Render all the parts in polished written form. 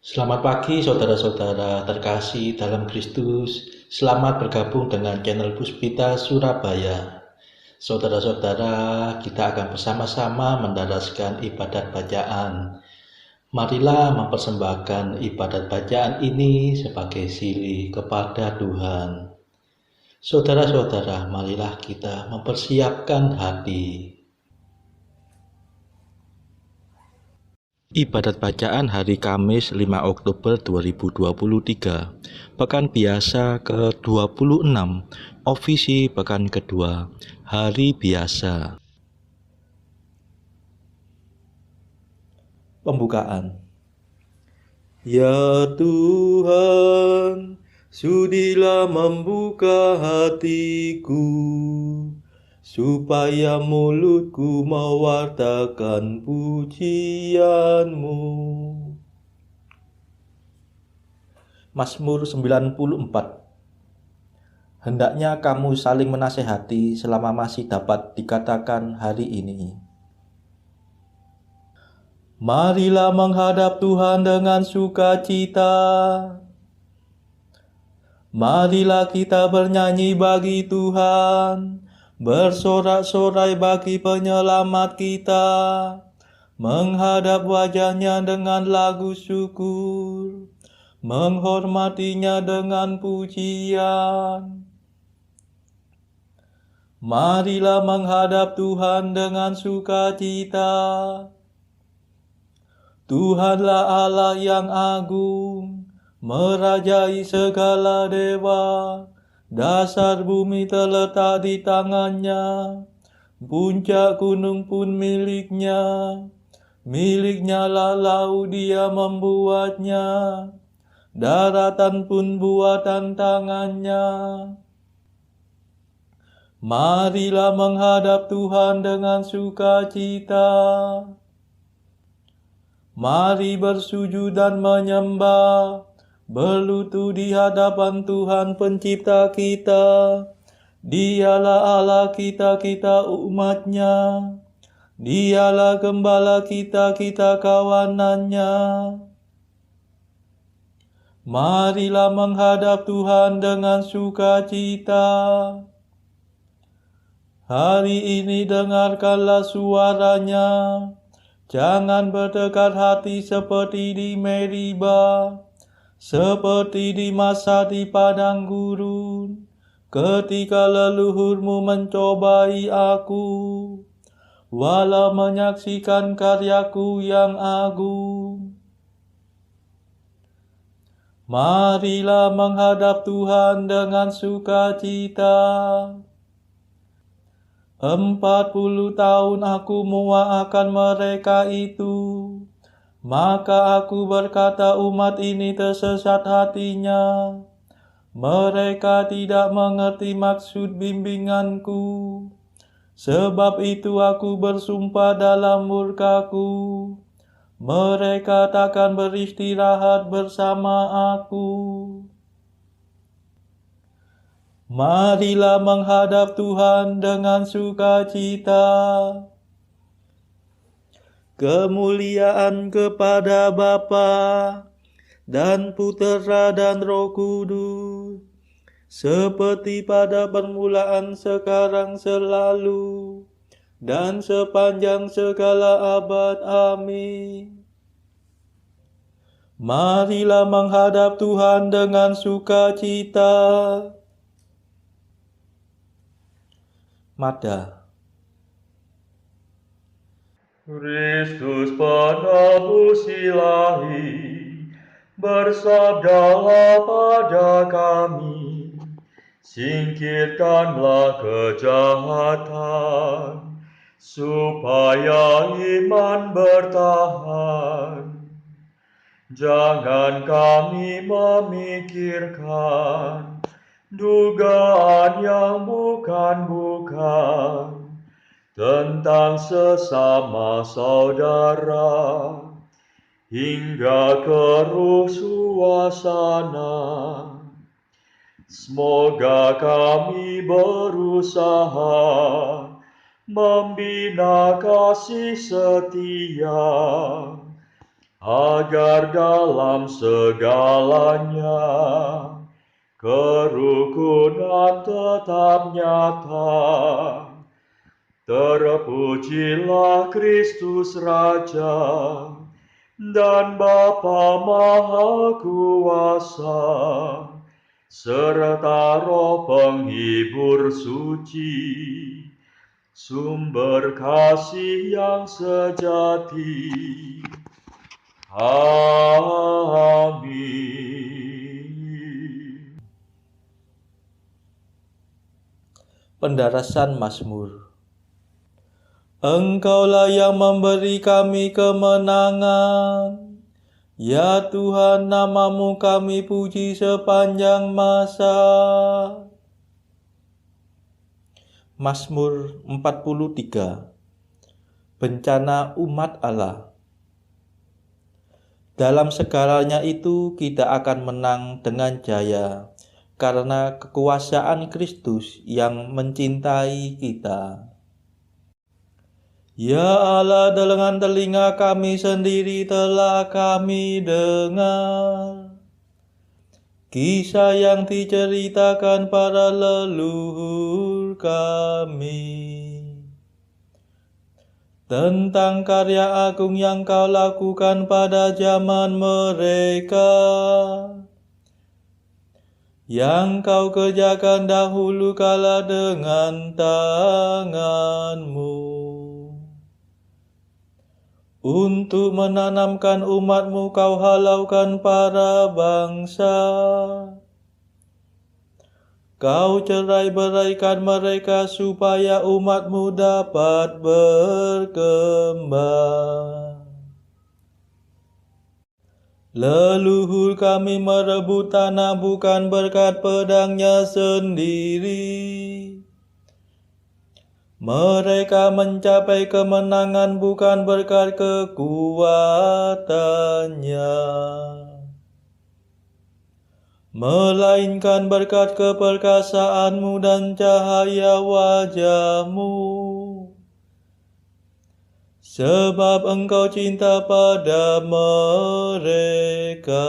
Selamat pagi saudara-saudara terkasih dalam Kristus. Selamat bergabung dengan channel Puspita Surabaya. Saudara-saudara, kita akan bersama-sama mendaraskan ibadat bacaan. Marilah mempersembahkan ibadat bacaan ini sebagai silih kepada Tuhan. Saudara-saudara, marilah kita mempersiapkan hati. Ibadat bacaan hari Kamis 5 Oktober 2023, Pekan Biasa ke-26, Ofisi Pekan Kedua, Hari Biasa. Pembukaan. Ya Tuhan, sudilah membuka hatiku, supaya mulutku mewartakan pujian-Mu. Mazmur 94. Hendaknya kamu saling menasehati selama masih dapat dikatakan hari ini. Marilah menghadap Tuhan dengan sukacita. Marilah kita bernyanyi bagi Tuhan, bersorak-sorai bagi penyelamat kita, menghadap wajahnya dengan lagu syukur, menghormatinya dengan pujian. Marilah menghadap Tuhan dengan sukacita. Tuhanlah Allah yang agung, merajai segala dewa. Dasar bumi terletak di tangannya, puncak gunung pun miliknya. Miliknya lah laut, dia membuatnya, daratan pun buatan tangannya. Marilah menghadap Tuhan dengan sukacita. Mari bersujud dan menyembah, berlutut di hadapan Tuhan pencipta kita. Dialah Allah kita, kita umatnya. Dialah gembala kita, kita kawanannya. Marilah menghadap Tuhan dengan sukacita. Hari ini dengarkanlah suaranya. Jangan berdekat hati seperti di Meriba, seperti di masa di padang gurun, ketika leluhurmu mencobai aku, walau menyaksikan karyaku yang agung. Marilah menghadap Tuhan dengan sukacita. 40 tahun aku mendoakan mereka itu. Maka aku berkata, umat ini tersesat hatinya. Mereka tidak mengerti maksud bimbinganku. Sebab itu aku bersumpah dalam murkaku, mereka takkan beristirahat bersama aku. Marilah menghadap Tuhan dengan sukacita. Kemuliaan kepada Bapa dan Putera dan Roh Kudus, seperti pada permulaan, sekarang, selalu, dan sepanjang segala abad. Amin. Marilah menghadap Tuhan dengan sukacita. Mada. Kristus penebus ilahi, bersabdalah pada kami, singkirkanlah kejahatan, supaya iman bertahan. Jangan kami memikirkan dugaan yang bukan-bukan tentang sesama saudara, hingga keruh suasana. Semoga kami berusaha membina kasih setia agar dalam segalanya kerukunan tetap nyata. Terpujilah Kristus Raja dan Bapa Maha Kuasa, serta Roh Penghibur suci, sumber kasih yang sejati. Amin. Pendarasan Mazmur. Engkaulah yang memberi kami kemenangan. Ya Tuhan, namamu kami puji sepanjang masa. Mazmur 43. Bencana umat Allah. Dalam segalanya itu kita akan menang dengan jaya, karena kekuasaan Kristus yang mencintai kita. Ya Allah, dengan telinga kami sendiri telah kami dengar kisah yang diceritakan para leluhur kami tentang karya agung yang kau lakukan pada zaman mereka, yang kau kerjakan dahulu kala dengan tanganmu, untuk menanamkan umatmu kau halaukan para bangsa. Kau cerai-beraikan mereka supaya umatmu dapat berkembang. Leluhur kami merebut tanah bukan berkat pedangnya sendiri. Mereka mencapai kemenangan bukan berkat kekuatannya, melainkan berkat keperkasaanmu dan cahaya wajahmu. Sebab engkau cinta pada mereka.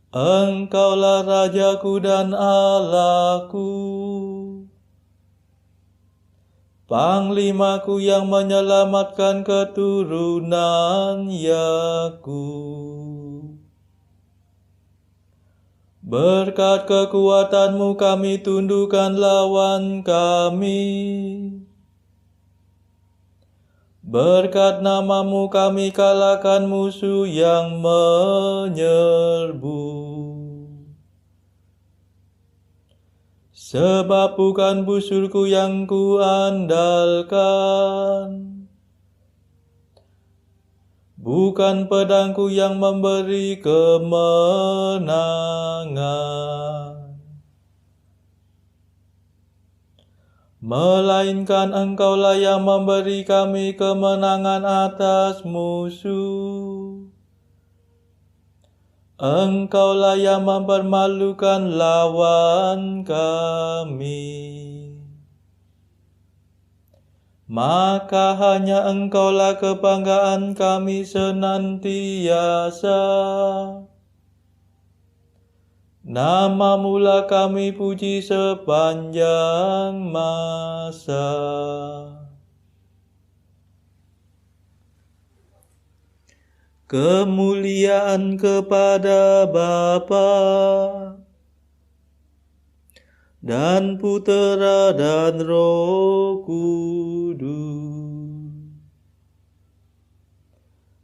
Engkaulah Rajaku dan Allahku, Panglimaku yang menyelamatkan keturunan Yakub. Berkat kekuatanmu kami tundukkan lawan kami. Berkat namamu kami kalahkan musuh yang menyerbu. Sebab bukan busurku yang kuandalkan, bukan pedangku yang memberi kemenangan, melainkan engkaulah yang memberi kami kemenangan atas musuh. Engkaulah yang mempermalukan lawan kami. Maka hanya engkaulah kebanggaan kami senantiasa. Namamulah kami puji sepanjang masa. Kemuliaan kepada Bapa dan Putera dan Roh Kudus,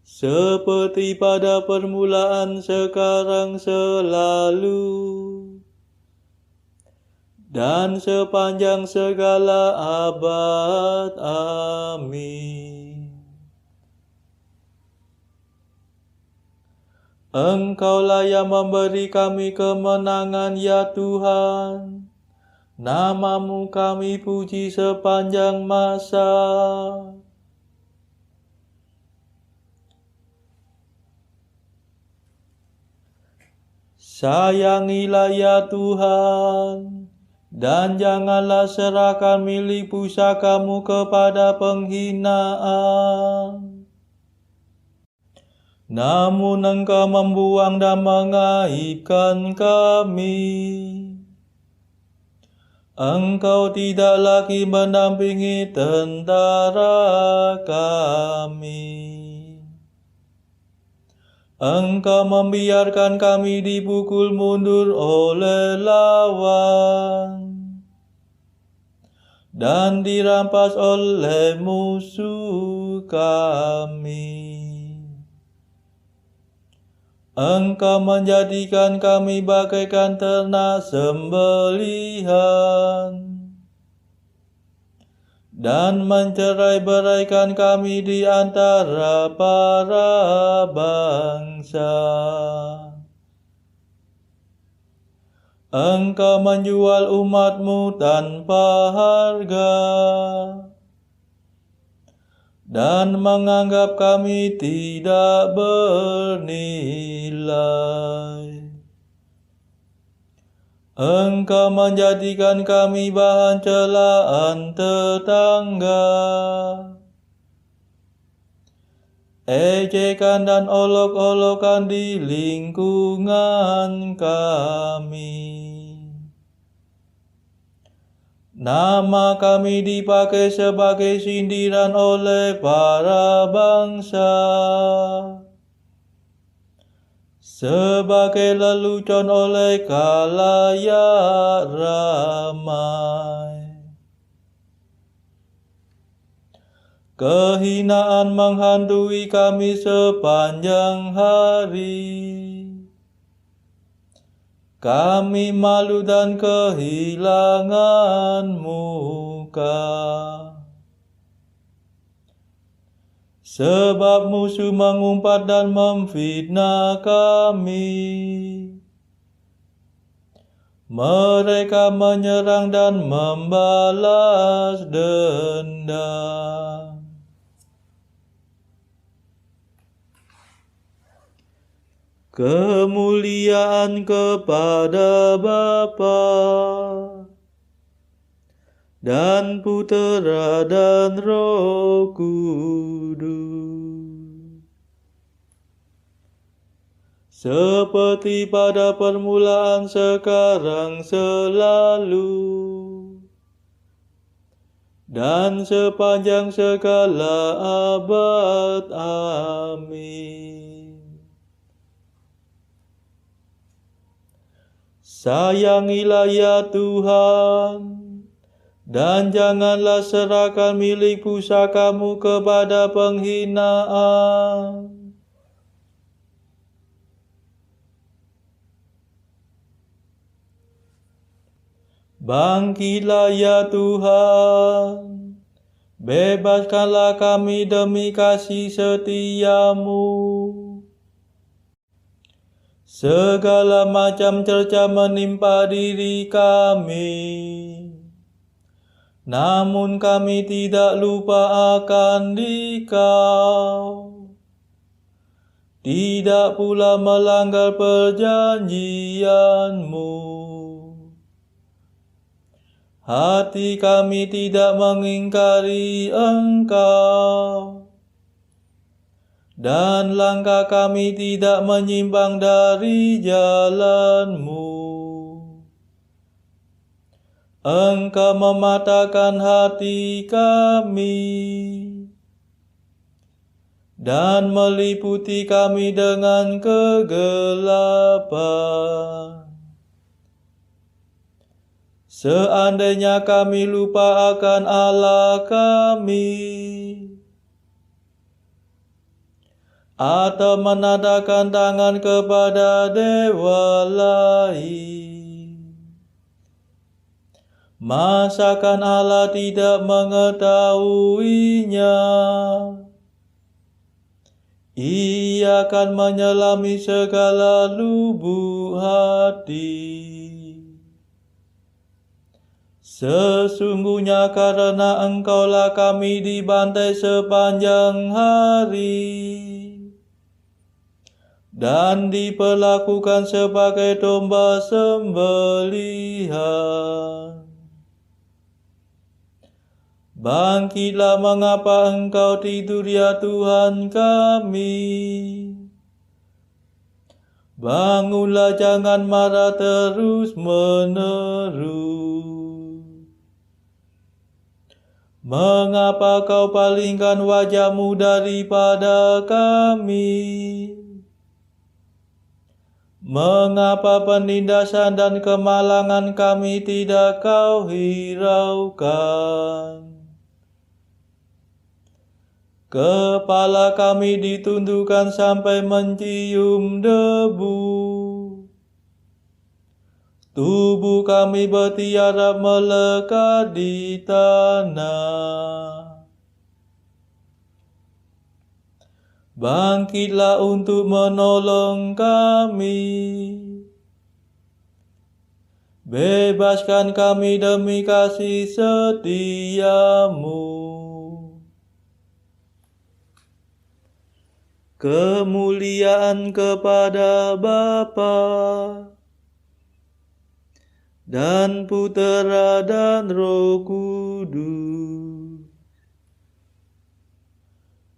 seperti pada permulaan, sekarang, selalu, dan sepanjang segala abad. Amin. Engkaulah yang memberi kami kemenangan, ya Tuhan. Namamu kami puji sepanjang masa. Sayangilah ya Tuhan, dan janganlah serahkan milik pusakamu kepada penghinaan. namun Engkau membuang dan mengaibkan kami. Engkau tidak lagi mendampingi tentara kami. Engkau membiarkan kami dipukul mundur oleh lawan dan dirampas oleh musuh kami. Engkau menjadikan kami bagaikan ternak sembelihan dan mencerai-beraikan kami di antara para bangsa. Engkau menjual umat-Mu tanpa harga dan menganggap kami tidak bernilai. Engkau menjadikan kami bahan celaan tetangga, ejekan dan olok-olokan di lingkungan kami. Nama kami dipakai sebagai sindiran oleh para bangsa, sebagai lelucon oleh khalayak ramai. Kehinaan menghantui kami sepanjang hari. Kami malu dan kehilangan muka, sebab musuh mengumpat dan memfitnah kami. Mereka menyerang dan membalas dendam. Kemuliaan kepada Bapa dan Putera dan Roh Kudus, seperti pada permulaan, sekarang, selalu, dan sepanjang segala abad. Amin. Sayangilah ya Tuhan, dan janganlah serahkan milik pusaka-Mu kepada penghinaan. Bangkitlah ya Tuhan, bebaskanlah kami demi kasih setia-Mu. Segala macam cerca menimpa diri kami, namun kami tidak lupa akan Dikau, tidak pula melanggar perjanjian-Mu. Hati kami tidak mengingkari Engkau, dan langkah kami tidak menyimpang dari jalan-Mu. Engkau mematahkan hati kami dan meliputi kami dengan kegelapan. Seandainya kami lupa akan Allah kami, atau menadahkan tangan kepada dewa lain, masakan Allah tidak mengetahuinya? Ia akan menyelami segala lubuk hati. Sesungguhnya karena Engkaulah kami dibantai sepanjang hari, dan diperlakukan sebagai domba sembelihan. Bangkitlah, mengapa Engkau tidur ya Tuhan kami? Bangunlah, jangan marah terus-menerus. Mengapa kau palingkan wajahmu daripada kami? Mengapa penindasan dan kemalangan kami tidak kau hiraukan? Kepala kami ditundukkan sampai mencium debu. Tubuh kami bertiarap melekat di tanah. Bangkitlah untuk menolong kami. Bebaskan kami demi kasih setiamu. Kemuliaan kepada Bapa dan Putera dan Roh Kudus,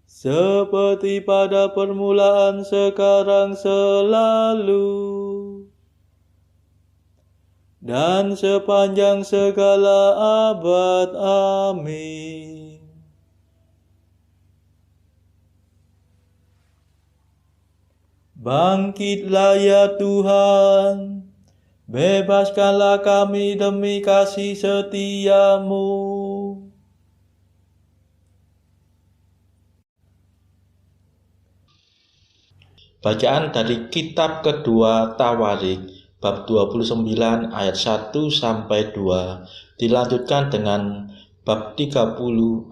seperti pada permulaan, sekarang, selalu, dan sepanjang segala abad. Amin. Bangkitlah ya Tuhan, bebaskanlah kami demi kasih setiamu. Bacaan dari kitab kedua Tawarik, bab 29 ayat 1 sampai 2, dilanjutkan dengan bab 30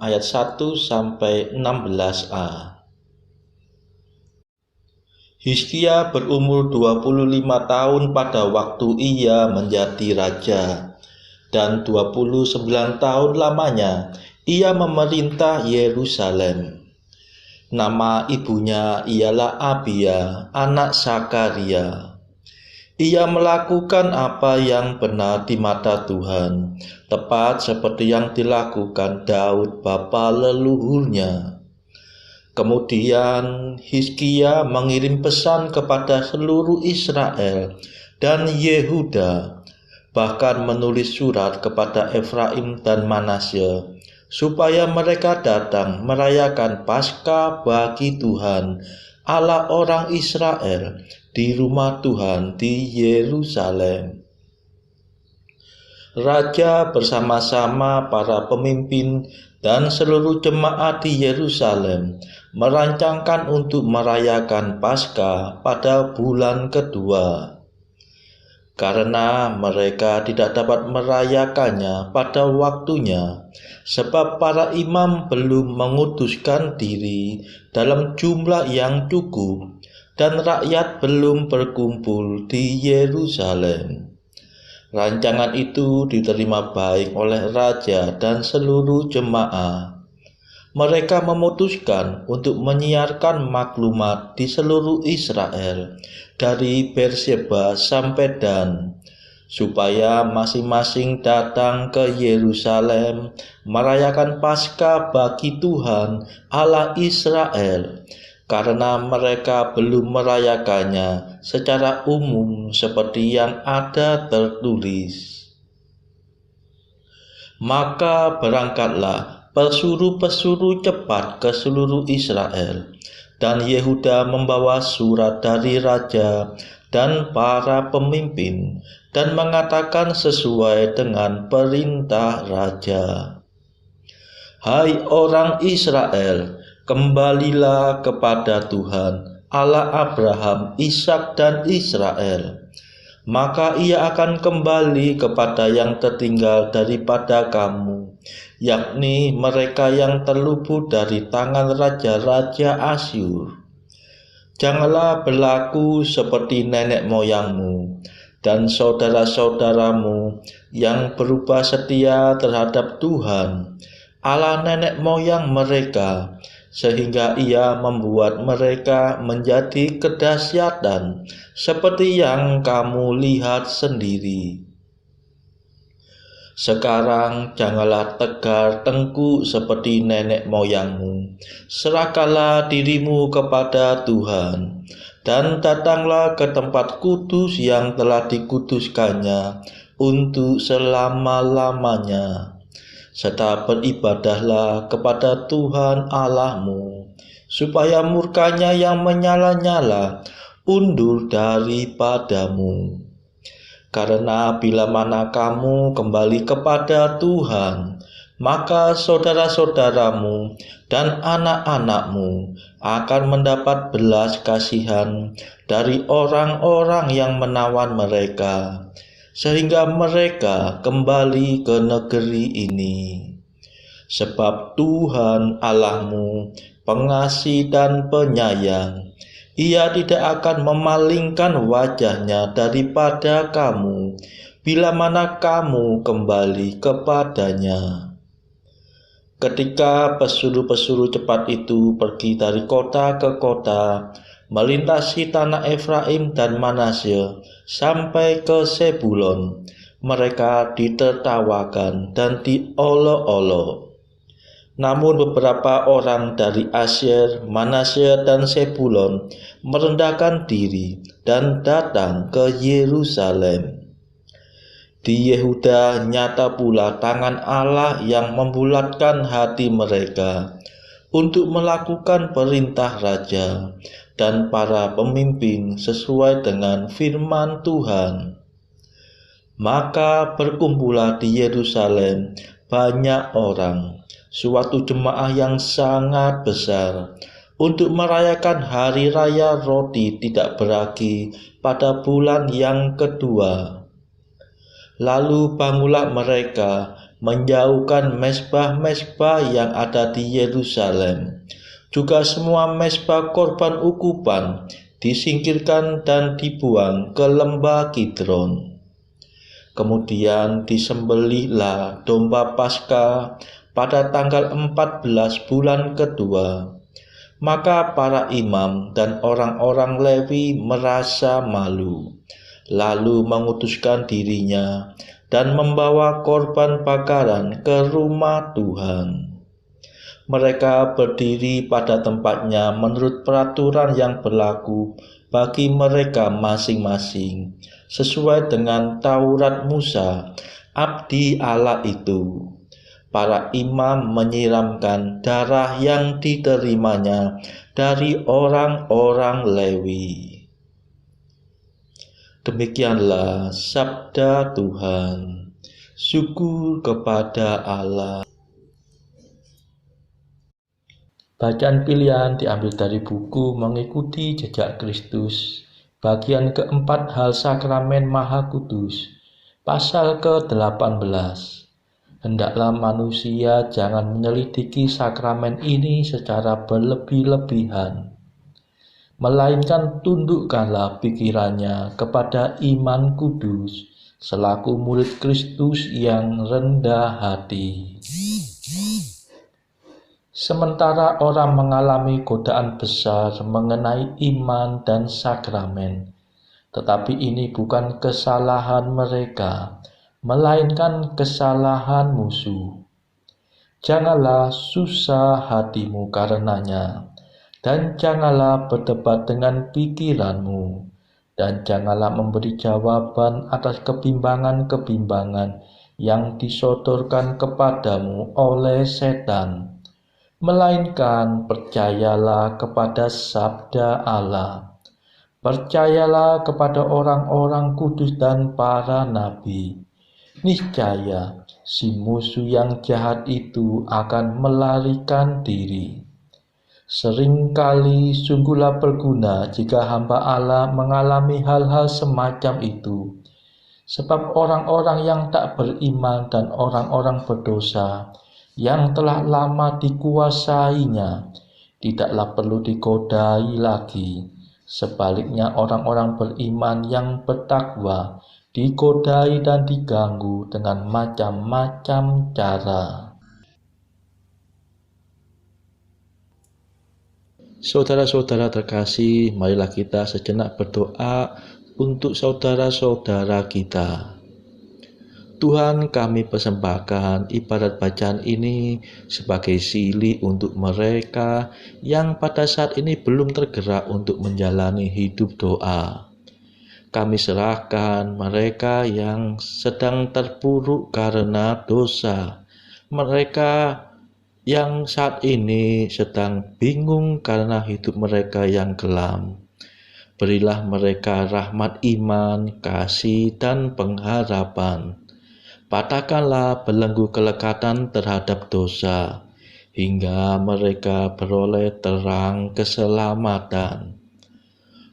ayat 1 sampai 16a. Hizkia berumur 25 tahun pada waktu ia menjadi raja, dan 29 tahun lamanya ia memerintah Yerusalem. Nama ibunya ialah Abia, anak Sakaria. Ia melakukan apa yang benar di mata Tuhan, tepat seperti yang dilakukan Daud bapa leluhurnya. Kemudian Hizkia mengirim pesan kepada seluruh Israel dan Yehuda, bahkan menulis surat kepada Efraim dan Manasye, supaya mereka datang merayakan Paskah bagi Tuhan, Allah orang Israel, di rumah Tuhan di Yerusalem. Raja bersama-sama para pemimpin dan seluruh jemaat di Yerusalem merancangkan untuk merayakan Paskah pada bulan kedua. Karena mereka tidak dapat merayakannya pada waktunya, sebab para imam belum mengutuskan diri dalam jumlah yang cukup, dan rakyat belum berkumpul di Yerusalem. Rancangan itu diterima baik oleh raja dan seluruh jemaah. Mereka memutuskan untuk menyiarkan maklumat di seluruh Israel, dari Berseba sampai Dan, supaya masing-masing datang ke Yerusalem merayakan Paskah bagi Tuhan Allah Israel, karena mereka belum merayakannya secara umum seperti yang ada tertulis. Maka berangkatlah pesuruh-pesuruh cepat ke seluruh Israel, dan Yehuda membawa surat dari raja dan para pemimpin, dan mengatakan sesuai dengan perintah raja. Hai orang Israel, kembalilah kepada Tuhan, Allah Abraham, Ishak dan Israel. Maka ia akan kembali kepada yang tertinggal daripada kamu, yakni mereka yang terluput dari tangan raja-raja Asyur. Janganlah berlaku seperti nenek moyangmu dan saudara-saudaramu yang berubah setia terhadap Tuhan, Allah nenek moyang mereka, sehingga ia membuat mereka menjadi kedahsyatan seperti yang kamu lihat sendiri. Sekarang janganlah tegar tengkuk seperti nenek moyangmu. Serahkanlah dirimu kepada Tuhan. dan datanglah ke tempat kudus yang telah dikuduskannya untuk selama-lamanya, serta beribadahlah kepada Tuhan Allahmu, supaya murkanya yang menyala-nyala undur daripadamu. Karena bila mana kamu kembali kepada Tuhan, maka saudara-saudaramu dan anak-anakmu akan mendapat belas kasihan dari orang-orang yang menawan mereka, sehingga mereka kembali ke negeri ini. Sebab Tuhan Allahmu pengasih dan penyayang, Ia tidak akan memalingkan wajahnya daripada kamu bila mana kamu kembali kepadanya. Ketika pesuruh-pesuruh cepat itu pergi dari kota ke kota, melintasi tanah Efraim dan Manasye sampai ke Sebulon, mereka ditertawakan dan diolok-olok. Namun beberapa orang dari Asyer, Manasye, dan Sebulon merendahkan diri dan datang ke Yerusalem. Di Yehuda nyata pula tangan Allah yang membulatkan hati mereka untuk melakukan perintah raja dan para pemimpin sesuai dengan firman Tuhan. Maka berkumpullah di Yerusalem banyak orang, suatu jemaah yang sangat besar, untuk merayakan hari raya roti tidak beragi pada bulan yang kedua. Lalu bangunlah mereka menjauhkan mezbah-mezbah yang ada di Yerusalem. Juga semua mezbah korban ukupan disingkirkan dan dibuang ke lembah Kidron. Kemudian disembelihlah domba Paskah pada tanggal 14 bulan kedua. Maka para imam dan orang-orang Lewi merasa malu, lalu mengutuskan dirinya dan membawa korban bakaran ke rumah Tuhan. Mereka berdiri pada tempatnya menurut peraturan yang berlaku bagi mereka masing-masing, sesuai dengan Taurat Musa, abdi Allah itu. Para imam menyiramkan darah yang diterimanya dari orang-orang Lewi. Demikianlah sabda Tuhan. Syukur kepada Allah. Bacaan pilihan diambil dari buku Mengikuti Jejak Kristus, bagian keempat Hal Sakramen Maha Kudus, pasal ke-18. Hendaklah manusia jangan menyelidiki sakramen ini secara berlebih-lebihan, melainkan tundukkanlah pikirannya kepada iman kudus selaku murid Kristus yang rendah hati. Sementara orang mengalami godaan besar mengenai iman dan sakramen, tetapi ini bukan kesalahan mereka, melainkan kesalahan musuh. Janganlah susah hatimu karenanya, dan janganlah berdebat dengan pikiranmu, dan janganlah memberi jawaban atas kebimbangan-kebimbangan yang disodorkan kepadamu oleh setan, melainkan percayalah kepada sabda Allah. Percayalah kepada orang-orang kudus dan para nabi. Niscaya si musuh yang jahat itu akan melarikan diri. Seringkali sungguhlah berguna jika hamba Allah mengalami hal-hal semacam itu, sebab orang-orang yang tak beriman dan orang-orang berdosa yang telah lama dikuasainya tidaklah perlu digodai lagi. Sebaliknya orang-orang beriman yang bertakwa digodai dan diganggu dengan macam-macam cara. Saudara-saudara terkasih, marilah kita sejenak berdoa untuk saudara-saudara kita. Tuhan, kami persembahkan ibadat bacaan ini sebagai silih untuk mereka yang pada saat ini belum tergerak untuk menjalani hidup doa. Kami serahkan mereka yang sedang terpuruk karena dosa, mereka yang saat ini sedang bingung karena hidup mereka yang kelam. Berilah mereka rahmat iman, kasih, dan pengharapan. Patahkanlah belenggu kelekatan terhadap dosa, hingga mereka beroleh terang keselamatan.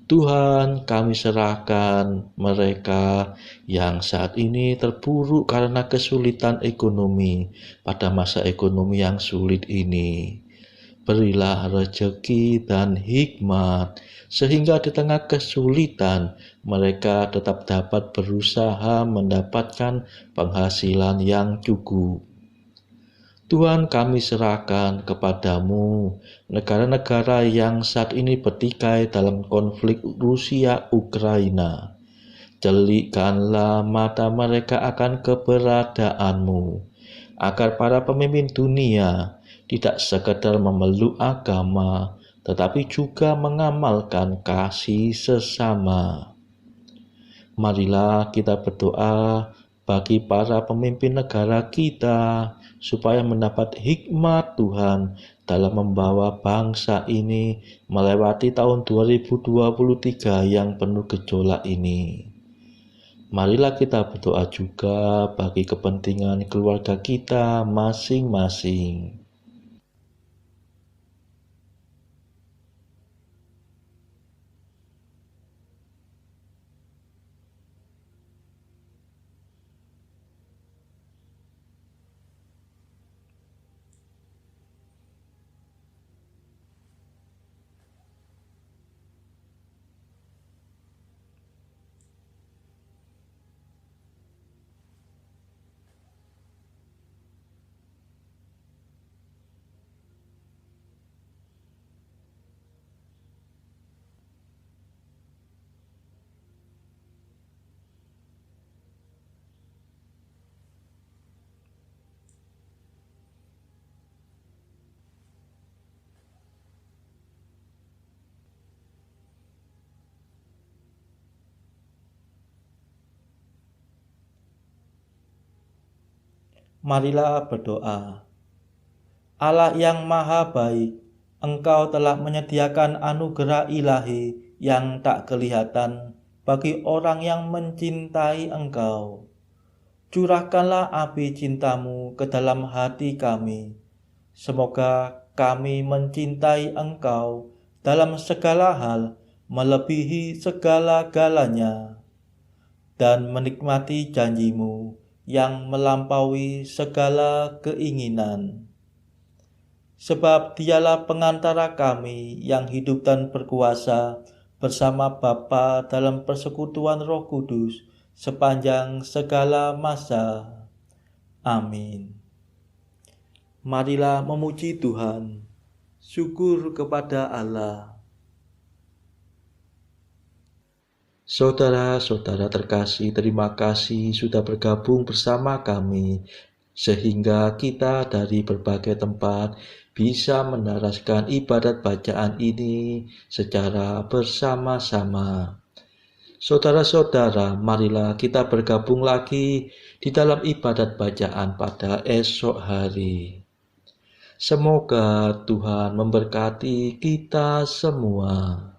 Tuhan, kami serahkan mereka yang saat ini terpuruk karena kesulitan ekonomi pada masa ekonomi yang sulit ini. Berilah rezeki dan hikmat, sehingga di tengah kesulitan mereka tetap dapat berusaha mendapatkan penghasilan yang cukup. Tuhan, kami serahkan kepadamu negara-negara yang saat ini bertikai dalam konflik Rusia-Ukraina. Jelikkanlah mata mereka akan keberadaanmu, agar para pemimpin dunia tidak sekedar memeluk agama, tetapi juga mengamalkan kasih sesama. Marilah kita berdoa bagi para pemimpin negara kita, supaya mendapat hikmat Tuhan dalam membawa bangsa ini melewati tahun 2023 yang penuh gejolak ini. Marilah kita berdoa juga bagi kepentingan keluarga kita masing-masing. Marilah berdoa. Allah yang maha baik, Engkau telah menyediakan anugerah ilahi yang tak kelihatan bagi orang yang mencintai Engkau. Curahkanlah api cintamu ke dalam hati kami. Semoga kami mencintai Engkau dalam segala hal, melebihi segala-galanya, dan menikmati janji-Mu yang melampaui segala keinginan. Sebab Dialah pengantara kami yang hidup dan berkuasa bersama Bapa dalam persekutuan Roh Kudus sepanjang segala masa. Amin. Marilah memuji Tuhan. Syukur kepada Allah. Saudara-saudara terkasih, terima kasih sudah bergabung bersama kami, sehingga kita dari berbagai tempat bisa menaraskan ibadat bacaan ini secara bersama-sama. Saudara-saudara, marilah kita bergabung lagi di dalam ibadat bacaan pada esok hari. Semoga Tuhan memberkati kita semua.